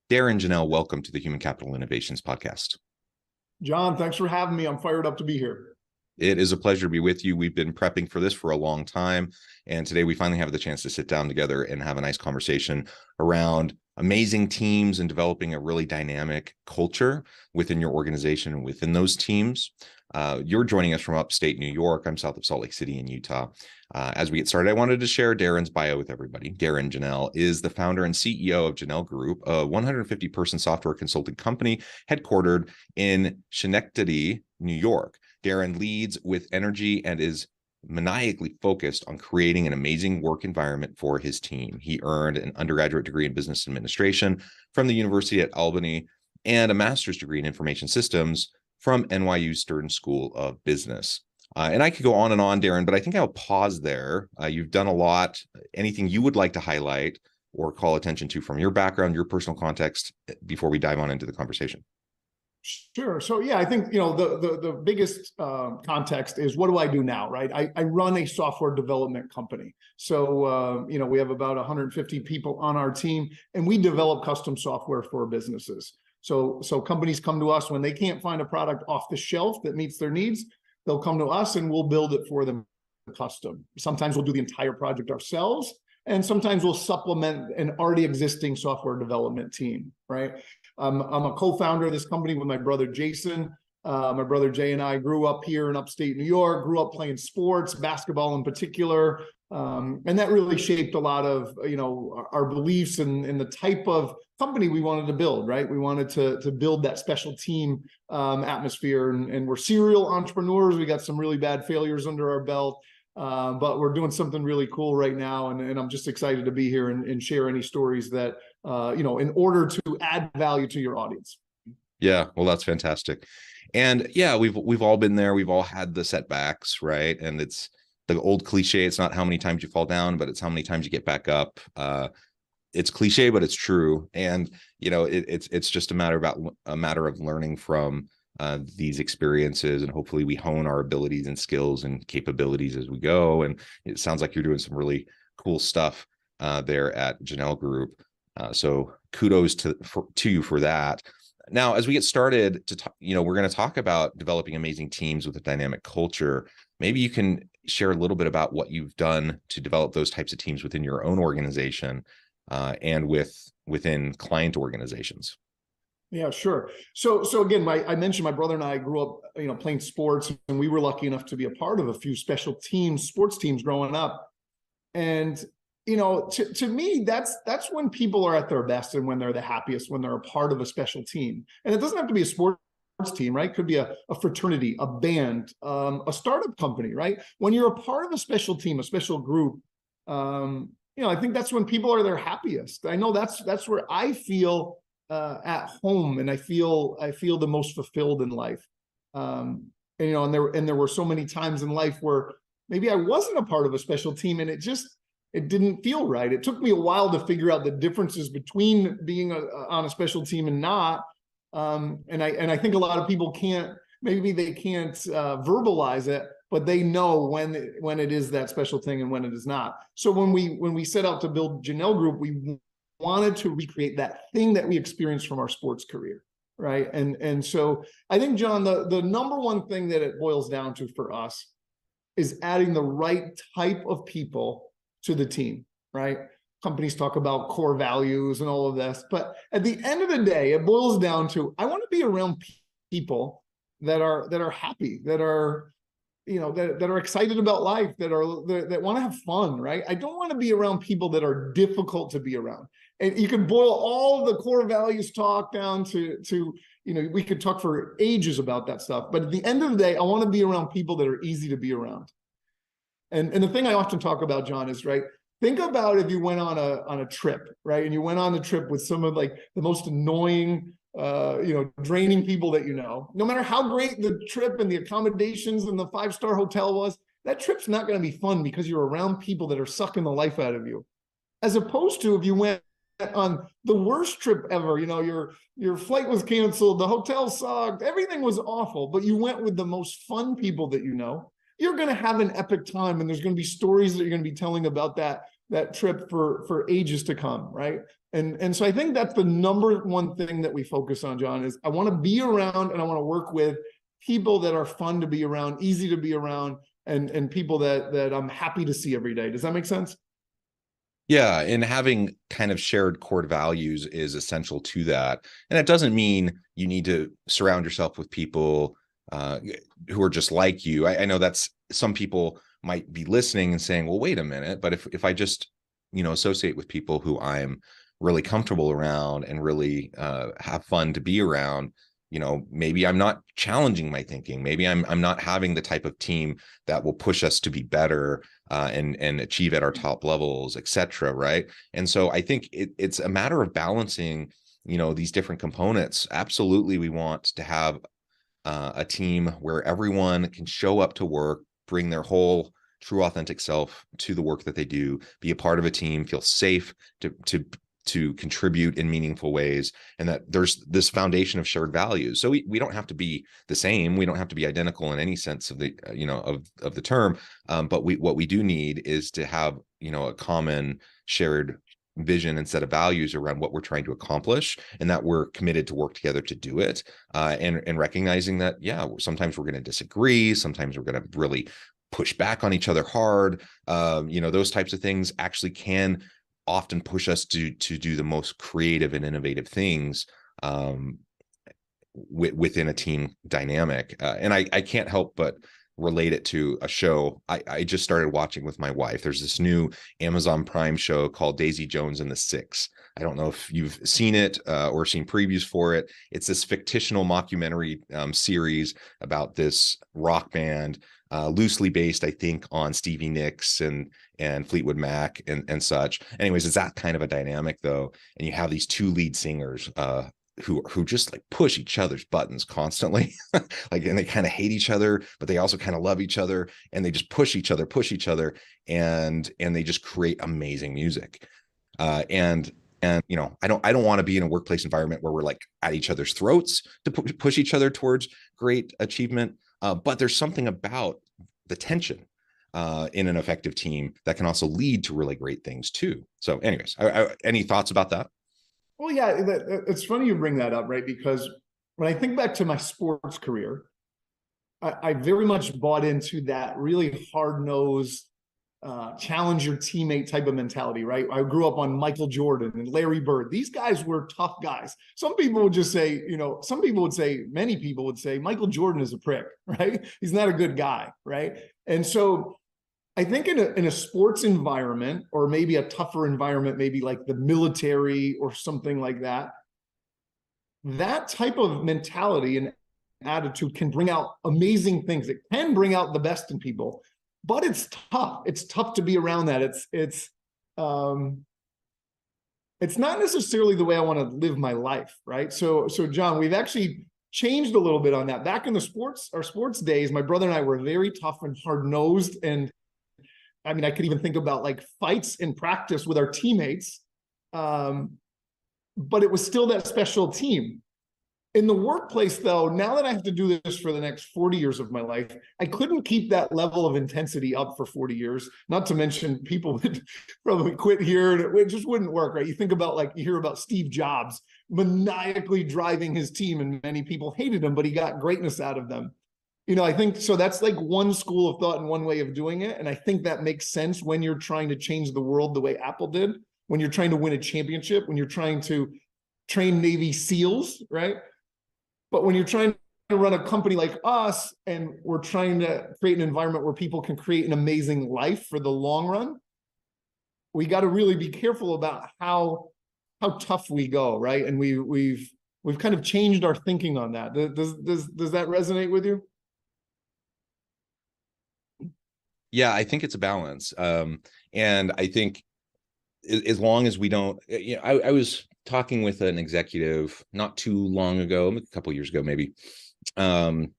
Darrin Jahnel, welcome to the Human Capital Innovations Podcast. John, thanks for having me. I'm fired up to be here. It is a pleasure to be with you. We've been prepping for this for a long time, and today we finally have the chance to sit down together and have a nice conversation around amazing teams and developing a really dynamic culture within your organization and within those teams. You're joining us from upstate New York. I'm south of Salt Lake City in Utah. As we get started, I wanted to share Darrin's bio with everybody. Darrin Jahnel is the founder and CEO of Jahnel Group, a 150-person software consulting company headquartered in Schenectady, New York. Darrin leads with energy and is maniacally focused on creating an amazing work environment for his team. He earned an undergraduate degree in business administration from the University at Albany and a master's degree in information systems from NYU Stern School of Business. And I could go on and on, Darrin, but I think I'll pause there. You've done a lot. Anything you would like to highlight or call attention to from your background, your personal context, before we dive on into the conversation? Sure. So yeah, I think the biggest context is, what do I do now, right? I run a software development company. So we have about 150 people on our team, and we develop custom software for businesses. So companies come to us when they can't find a product off the shelf that meets their needs. They'll come to us and we'll build it for them custom. Sometimes we'll do the entire project ourselves, and sometimes we'll supplement an already existing software development team, right? I'm a co-founder of this company with my brother Jason. My brother Jay and I grew up here in upstate New York, grew up playing sports, basketball in particular. And that really shaped a lot of, our beliefs in the type of company we wanted to build, right? We wanted to build that special team atmosphere, and we're serial entrepreneurs. We got some really bad failures under our belt, but we're doing something really cool right now. And I'm just excited to be here and share any stories that, in order to add value to your audience. Yeah, well, that's fantastic. And yeah, we've all been there. We've all had the setbacks, right? And it's the old cliche. It's not how many times you fall down, but it's how many times you get back up. It's cliche, but it's true. And it's just a matter of learning from these experiences, and hopefully we hone our abilities and skills and capabilities as we go. And it sounds like you're doing some really cool stuff there at Jahnel Group. So kudos to you for that. Now, as we get started we're going to talk about developing amazing teams with a dynamic culture. Maybe you can share a little bit about what you've done to develop those types of teams within your own organization and within client organizations. Yeah, sure. So again, I mentioned my brother and I grew up, playing sports, and we were lucky enough to be a part of a few special teams, sports teams growing up. And to me, that's when people are at their best and when they're the happiest, when they're a part of a special team. And it doesn't have to be a sports team, right? It could be a fraternity, a band, a startup company, right? When you're a part of a special team, a special group, I think that's when people are their happiest. I know that's where I feel at home, and I feel the most fulfilled in life. And there were so many times in life where maybe I wasn't a part of a special team, and it didn't feel right. It took me a while to figure out the differences between being on a special team and not. And I think a lot of people can't verbalize it, but they know when it is that special thing and when it is not. So when we set out to build Jahnel Group, we wanted to recreate that thing that we experienced from our sports career, right? And so I think, John, the number one thing that it boils down to for us is adding the right type of people to the team, right? Companies talk about core values and all of this, but at the end of the day, it boils down to, I want to be around people that are happy, that are excited about life, that want to have fun, right? I don't want to be around people that are difficult to be around. And you can boil all the core values talk down to we could talk for ages about that stuff, but at the end of the day, I want to be around people that are easy to be around. And the thing I often talk about, John, is, right, think about if you went on a trip, right? And you went on the trip with some of the most annoying, draining people that no matter how great the trip and the accommodations and the 5-star hotel was, that trip's not going to be fun because you're around people that are sucking the life out of you. As opposed to if you went on the worst trip ever, your flight was canceled, the hotel sucked, everything was awful, but you went with the most fun people that you're going to have an epic time, and there's going to be stories that you're going to be telling about that trip for ages to come, right? And so I think that's the number one thing that we focus on, John, is I want to be around and I want to work with people that are fun to be around, easy to be around, and people that I'm happy to see every day. Does that make sense? Yeah, and having kind of shared core values is essential to that. And it doesn't mean you need to surround yourself with people who are just like you. I know that's some people might be listening and saying, well, wait a minute, but if I just, associate with people who I'm really comfortable around and really have fun to be around, maybe I'm not challenging my thinking. Maybe I'm not having the type of team that will push us to be better and achieve at our top levels, et cetera. Right. And so I think it's a matter of balancing, these different components. Absolutely. We want to have a team where everyone can show up to work, bring their whole true authentic self to the work that they do, be a part of a team, feel safe to contribute in meaningful ways, and that there's this foundation of shared values. So we don't have to be the same. We don't have to be identical in any sense of the, of the term. But what we do need is to have, a common shared vision and set of values around what we're trying to accomplish, and that we're committed to work together to do it. And recognizing that, sometimes we're going to disagree. Sometimes we're going to really push back on each other hard. Those types of things actually can often push us to do the most creative and innovative things within a team dynamic. And I can't help but relate it to a show I just started watching with my wife. There's this new Amazon Prime show called Daisy Jones and the Six. I don't know if you've seen it or seen previews for it. It's this fictional mockumentary series about this rock band, loosely based, I think, on Stevie Nicks and Fleetwood Mac and such. Anyways, it's that kind of a dynamic though. And you have these two lead singers who just like push each other's buttons constantly, and they kind of hate each other, but they also kind of love each other, and they just push each other, and they just create amazing music. And I don't want to be in a workplace environment where we're like at each other's throats to push each other towards great achievement. But there's something about the tension in an effective team that can also lead to really great things too. So anyways, any thoughts about that? Well, yeah, it's funny you bring that up, right? Because when I think back to my sports career, I very much bought into that really hard-nosed, challenge your teammate type of mentality, right? I grew up on Michael Jordan and Larry Bird. These guys were tough guys. Some people would just say, many people would say, Michael Jordan is a prick, right? He's not a good guy, right? And so I think in a sports environment, or maybe a tougher environment, maybe like the military or something like that, that type of mentality and attitude can bring out amazing things. It can bring out the best in people, but it's tough. It's tough to be around that. It's not necessarily the way I want to live my life, right? So John, we've actually changed a little bit on that. Back in our sports days, my brother and I were very tough and hard-nosed, and I mean, I could even think about like fights in practice with our teammates, but it was still that special team. In the workplace, though, now that I have to do this for the next 40 years of my life, I couldn't keep that level of intensity up for 40 years. Not to mention people would probably quit here, and it just wouldn't work, right? You think about, like, you hear about Steve Jobs maniacally driving his team, and many people hated him, but he got greatness out of them. I think so. That's like one school of thought and one way of doing it. And I think that makes sense when you're trying to change the world the way Apple did, when you're trying to win a championship, when you're trying to train Navy SEALs, right? But when you're trying to run a company like us, and we're trying to create an environment where people can create an amazing life for the long run, we got to really be careful about how tough we go, right? And we've kind of changed our thinking on that. Does that resonate with you? Yeah, I think it's a balance. And I think as long as we don't, I was talking with an executive not too long ago, a couple of years ago, maybe. And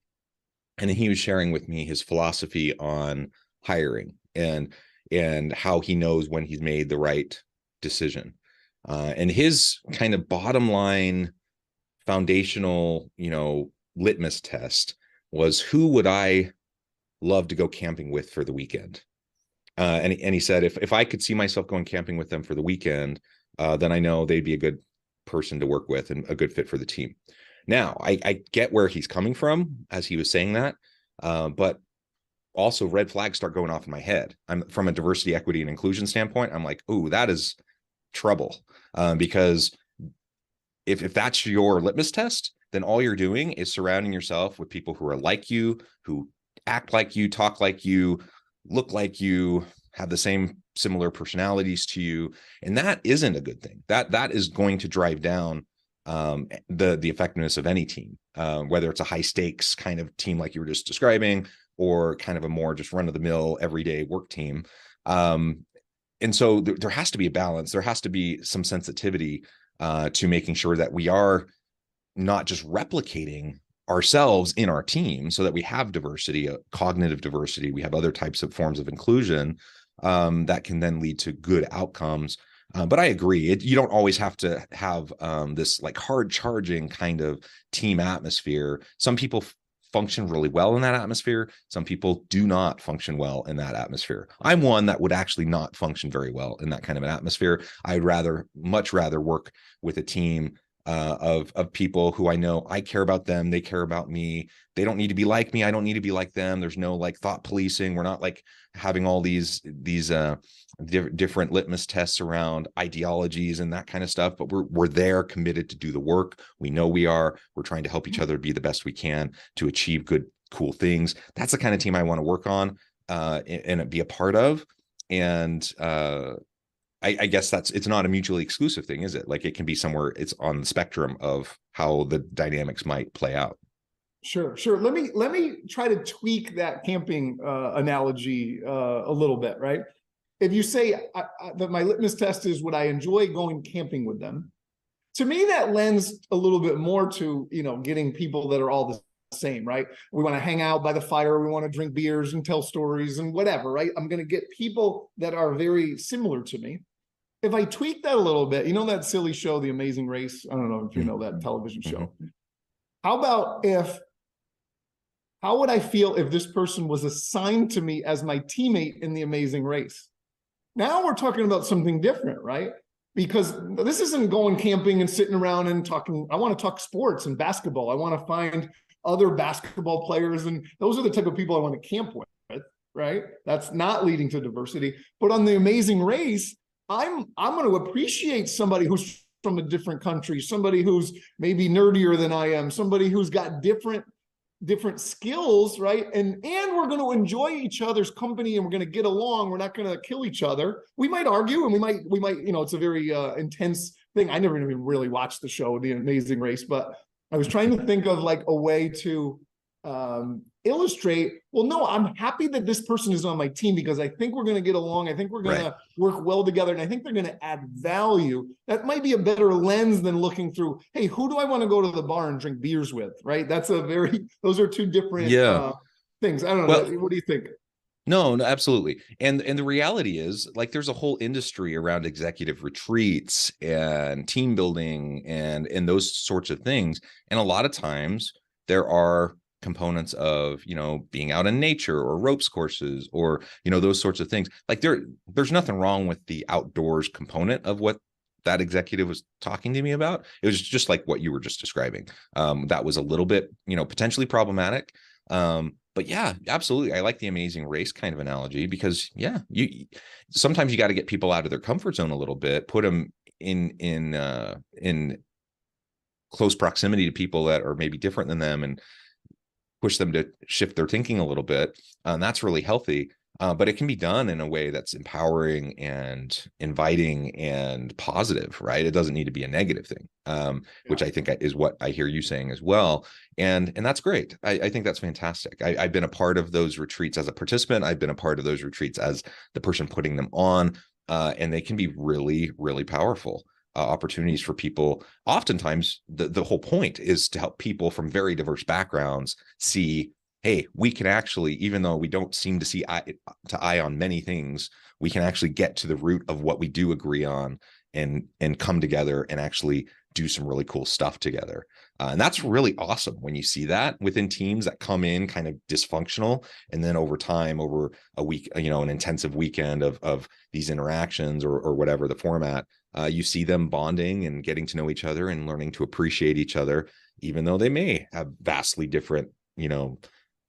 he was sharing with me his philosophy on hiring and how he knows when he's made the right decision. And his kind of bottom line foundational, litmus test was, who would I love to go camping with for the weekend? And he said, if I could see myself going camping with them for the weekend, then I know they'd be a good person to work with and a good fit for the team. Now, I get where he's coming from as he was saying that, but also red flags start going off in my head. I'm from a diversity, equity, and inclusion standpoint. I'm like, oh, that is trouble, because if that's your litmus test, then all you're doing is surrounding yourself with people who are like you, who act like you, talk like you, look like you, have the same similar personalities to you, and that isn't a good thing. That is going to drive down the effectiveness of any team, whether it's a high stakes kind of team like you were just describing, or kind of a more just run of the mill everyday work team. And so there has to be a balance. There has to be some sensitivity to making sure that we are not just replicating ourselves in our team, so that we have diversity, cognitive diversity. We have other types of forms of inclusion that can then lead to good outcomes. But I agree, you don't always have to have this like hard charging kind of team atmosphere. Some people function really well in that atmosphere. Some people do not function well in that atmosphere. I'm one that would actually not function very well in that kind of an atmosphere. I'd much rather work with a team of people who I know I care about them, they care about me. They don't need to be like me, I don't need to be like them. There's no like thought policing. We're not like having all these different litmus tests around ideologies and that kind of stuff, but we're there, committed to do the work. We know we're trying to help each other be the best we can to achieve good, cool things. That's the kind of team I want to work on and be a part of. And I guess it's not a mutually exclusive thing, is it? Like, it can be somewhere it's on the spectrum of how the dynamics might play out. Sure. Let me try to tweak that camping analogy a little bit, right? If you say that my litmus test is, would I enjoy going camping with them? To me, that lends a little bit more to, getting people that are all the same, right? We want to hang out by the fire. We want to drink beers and tell stories and whatever, right? I'm going to get people that are very similar to me. If I tweak that a little bit, that silly show, The Amazing Race? I don't know if you know that television show. How would I feel if this person was assigned to me as my teammate in The Amazing Race? Now we're talking about something different, right? Because this isn't going camping and sitting around and talking. I want to talk sports and basketball. I want to find other basketball players, and those are the type of people I want to camp with, right? That's not leading to diversity. But on The Amazing Race, I'm going to appreciate somebody who's from a different country, somebody who's maybe nerdier than I am, somebody who's got different skills, right? And we're going to enjoy each other's company, and we're going to get along. We're not going to kill each other. We might argue, and we might, it's a very intense thing. I never even really watched the show, The Amazing Race, but I was trying to think of like a way to illustrate, well, no, I'm happy that this person is on my team because I think we're going to get along. I think we're going to work well together, and I think they're going to add value. That might be a better lens than looking through, hey, who do I want to go to the bar and drink beers with, right? Those are two different things. I don't know. What do you think? No, absolutely. And the reality is, like, there's a whole industry around executive retreats and team building and those sorts of things. And a lot of times there are components of, being out in nature or ropes courses or, those sorts of things. Like there's nothing wrong with the outdoors component of what that executive was talking to me about. It was just like what you were just describing. That was a little bit, potentially problematic. But yeah, absolutely. I like the Amazing Race kind of analogy because sometimes you got to get people out of their comfort zone a little bit, put them in close proximity to people that are maybe different than them and push them to shift their thinking a little bit. That's really healthy. But it can be done in a way that's empowering and inviting and positive, right? It doesn't need to be a negative thing, which I think is what I hear you saying as well. And that's great. I think that's fantastic. I've been a part of those retreats as a participant. I've been a part of those retreats as the person putting them on, and they can be really, really powerful opportunities for people. Oftentimes, the whole point is to help people from very diverse backgrounds see, hey, we can actually, even though we don't seem to see eye to eye on many things, we can actually get to the root of what we do agree on and come together and actually do some really cool stuff together. And that's really awesome when you see that within teams that come in kind of dysfunctional, and then over time, over a week, an intensive weekend of these interactions or whatever the format, you see them bonding and getting to know each other and learning to appreciate each other, even though they may have vastly different,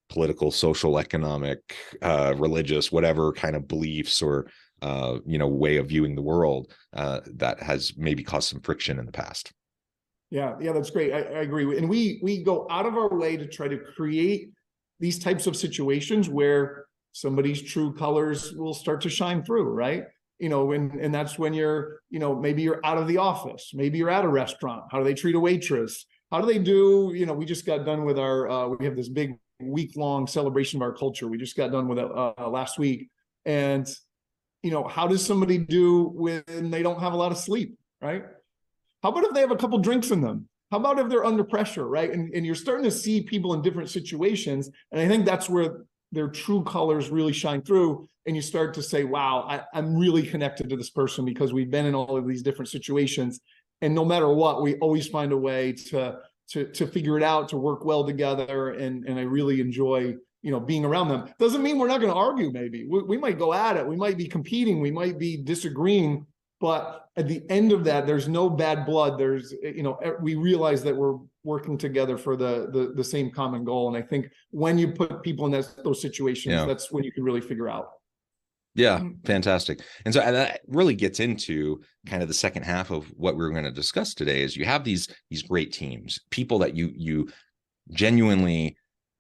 political, social, economic, religious, whatever kind of beliefs or way of viewing the world that has maybe caused some friction in the past. Yeah, that's great. I agree. And we go out of our way to try to create these types of situations where somebody's true colors will start to shine through, right? And that's when you're, maybe you're out of the office, maybe you're at a restaurant. How do they treat a waitress? How do they do, we just got done with we have this big week-long celebration of our culture. We just got done with it last week. And, how does somebody do when they don't have a lot of sleep, right? How about if they have a couple drinks in them? How about if they're under pressure, right? And you're starting to see people in different situations. And I think that's where their true colors really shine through. And you start to say, wow, I'm really connected to this person because we've been in all of these different situations. And no matter what, we always find a way to figure it out, to work well together. And I really enjoy, being around them. Doesn't mean we're not going to argue, maybe. We might go at it. We might be competing. We might be disagreeing. But at the end of that, there's no bad blood. There's, we realize that we're working together for the same common goal. And I think when you put people in those situations, that's when you can really figure out. Yeah, fantastic. And so that really gets into kind of the second half of what we're going to discuss today. Is you have these great teams, people that you genuinely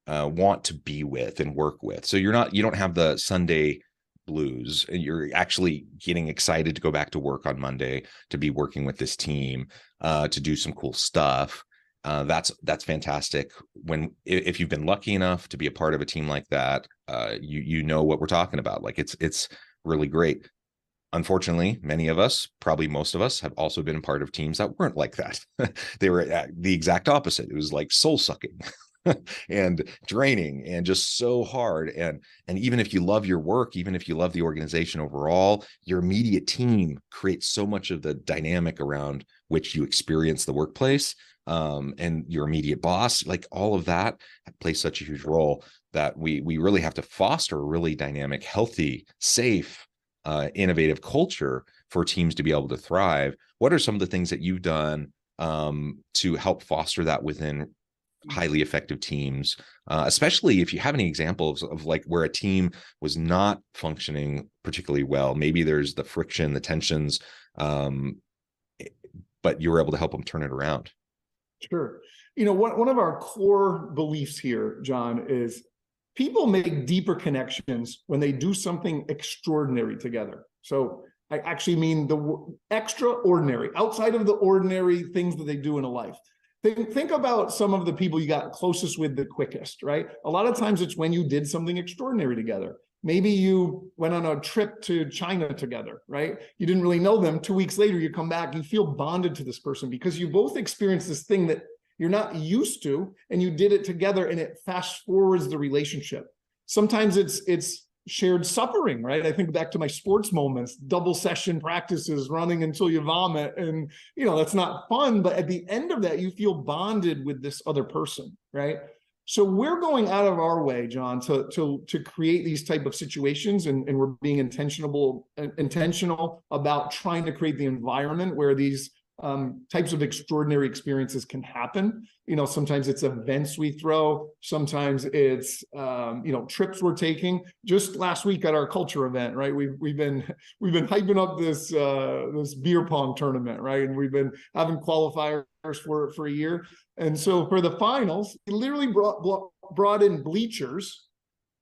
want to be with and work with. So you don't have the Sunday blues. You're actually getting excited to go back to work on Monday, to be working with this team, to do some cool stuff. That's fantastic. If you've been lucky enough to be a part of a team like that, you know what we're talking about. Like it's really great. Unfortunately, many of us, probably most of us, have also been a part of teams that weren't like that. They were the exact opposite. It was like soul sucking and draining and just so hard. And even if you love your work, even if you love the organization overall, your immediate team creates so much of the dynamic around which you experience the workplace. And your immediate boss, like all of that plays such a huge role that we really have to foster a really dynamic, healthy, safe, innovative culture for teams to be able to thrive. What are some of the things that you've done to help foster that within highly effective teams, especially if you have any examples of like where a team was not functioning particularly well? Maybe there's the friction, the tensions, but you were able to help them turn it around. Sure. One of our core beliefs here, John, is people make deeper connections when they do something extraordinary together. So I actually mean the extraordinary, outside of the ordinary things that they do in a life. Think about some of the people you got closest with the quickest, right? A lot of times it's when you did something extraordinary together. Maybe you went on a trip to China together, right? You didn't really know them. 2 weeks later, you come back, you feel bonded to this person because you both experienced this thing that you're not used to, and you did it together, and it fast forwards the relationship. Sometimes it's shared suffering, right? I think back to my sports moments, double session practices, running until you vomit. And, that's not fun. But at the end of that, you feel bonded with this other person, right? So we're going out of our way, John, to create these type of situations, and we're being intentional about trying to create the environment where these types of extraordinary experiences can happen. Sometimes it's events we throw, sometimes it's trips we're taking. Just last week at our culture event, right? We've been hyping up this beer pong tournament, right? And we've been having qualifiers for a year. And so for the finals, we literally brought in bleachers,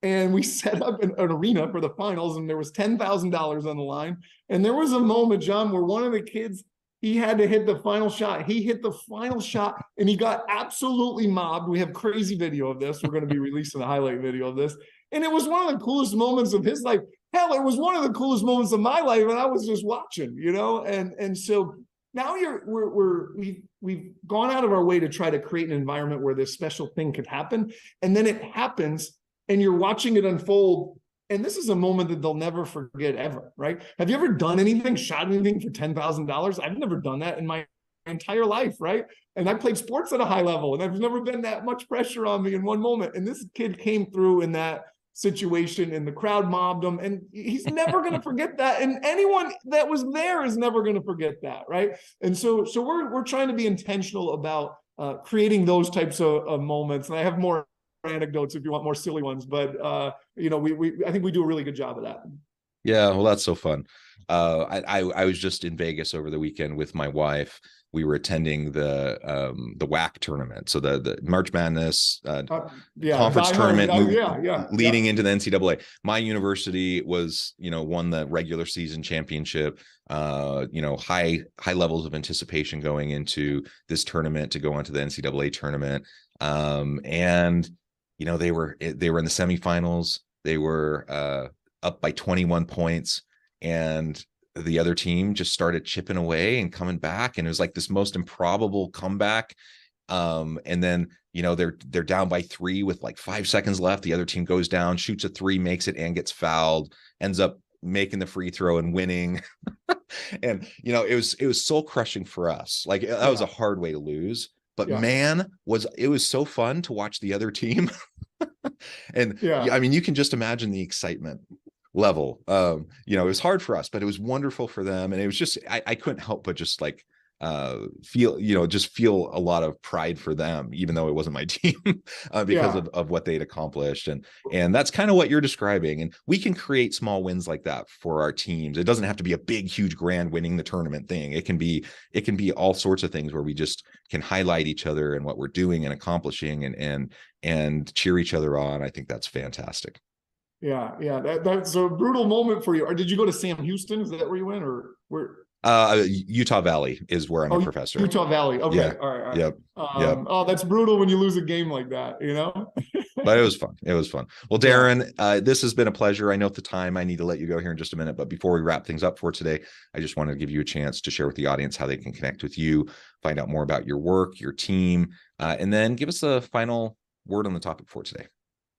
and we set up an arena for the finals, and there was $10,000 on the line. And there was a moment, John, where one of the kids, he had to hit the final shot. He hit the final shot, and he got absolutely mobbed. We have crazy video of this. We're going to be releasing a highlight video of this. And it was one of the coolest moments of his life. Hell, it was one of the coolest moments of my life, and I was just watching, And so now we've gone out of our way to try to create an environment where this special thing could happen, and then it happens, and you're watching it unfold, And this is a moment that they'll never forget ever, right? Have you ever done anything, shot anything for $10,000? I've never done that in my entire life, right? And I played sports at a high level, and there's never been that much pressure on me in one moment. And this kid came through in that situation, and the crowd mobbed him, and he's never going to forget that. And anyone that was there is never going to forget that, right? And so we're trying to be intentional about creating those types of moments. And I have more anecdotes if you want more silly ones, but you know, I think we do a really good job of that. Yeah, well, that's so fun. I was just in Vegas over the weekend with my wife. We were attending the WAC tournament, so the March Madness conference tournament, leading into the NCAA. My university was, won the regular season championship. High levels of anticipation going into this tournament to go on to the NCAA tournament. And they were in the semifinals. They were up by 21 points, and the other team just started chipping away and coming back, and it was like this most improbable comeback. And then they're down by 3 with like 5 seconds left. The other team goes down, shoots a 3, makes it, and gets fouled, ends up making the free throw and winning. And it was soul crushing for us. Like, that was a hard way to lose, but man, it was so fun to watch the other team. And I mean, you can just imagine the excitement level. It was hard for us, but it was wonderful for them. And it was just, I couldn't help but just like feel a lot of pride for them, even though it wasn't my team, because of what they'd accomplished. And that's kind of what you're describing. And we can create small wins like that for our teams. It doesn't have to be a big, huge, grand winning the tournament thing. It can be all sorts of things where we just can highlight each other and what we're doing and accomplishing, and cheer each other on. I think that's fantastic. Yeah. That's a brutal moment for you. Or did you go to Sam Houston? Is that where you went, or where? Utah Valley is where I'm a professor. Utah Valley. Okay. Yeah. All right. Yep. Oh, that's brutal when you lose a game like that, But it was fun. It was fun. Well, Darrin, this has been a pleasure. I know at the time I need to let you go here in just a minute, but before we wrap things up for today, I just wanted to give you a chance to share with the audience how they can connect with you, find out more about your work, your team, and then give us a final word on the topic for today.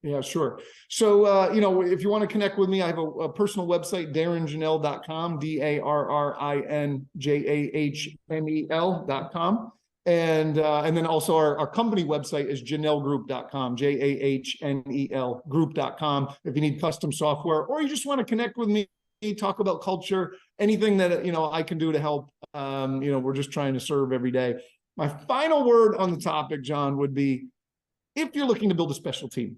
Yeah, sure. So, if you want to connect with me, I have a personal website, darrinjahnel.com, DARRINJAHNEL.com. And then also our company website is jahnelgroup.com, JAHNEL group.com. If you need custom software, or you just want to connect with me, talk about culture, anything that, I can do to help, we're just trying to serve every day. My final word on the topic, John, would be, if you're looking to build a special team,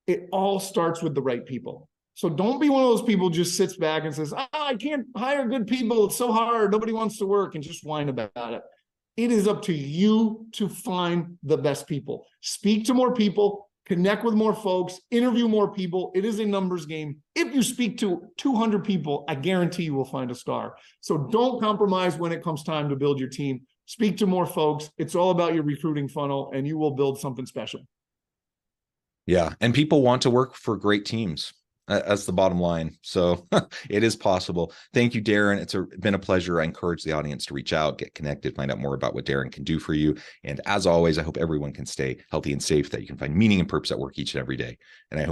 it all starts with the right people. So don't be one of those people who just sits back and says, I can't hire good people. It's so hard. Nobody wants to work, and just whine about it. It is up to you to find the best people. Speak to more people, connect with more folks, interview more people. It is a numbers game. If you speak to 200 people, I guarantee you will find a star. So don't compromise when it comes time to build your team. Speak to more folks. It's all about your recruiting funnel, and you will build something special. Yeah. And people want to work for great teams. That's the bottom line. So it is possible. Thank you, Darrin. It's been a pleasure. I encourage the audience to reach out, get connected, find out more about what Darrin can do for you. And as always, I hope everyone can stay healthy and safe, that you can find meaning and purpose at work each and every day. And I hope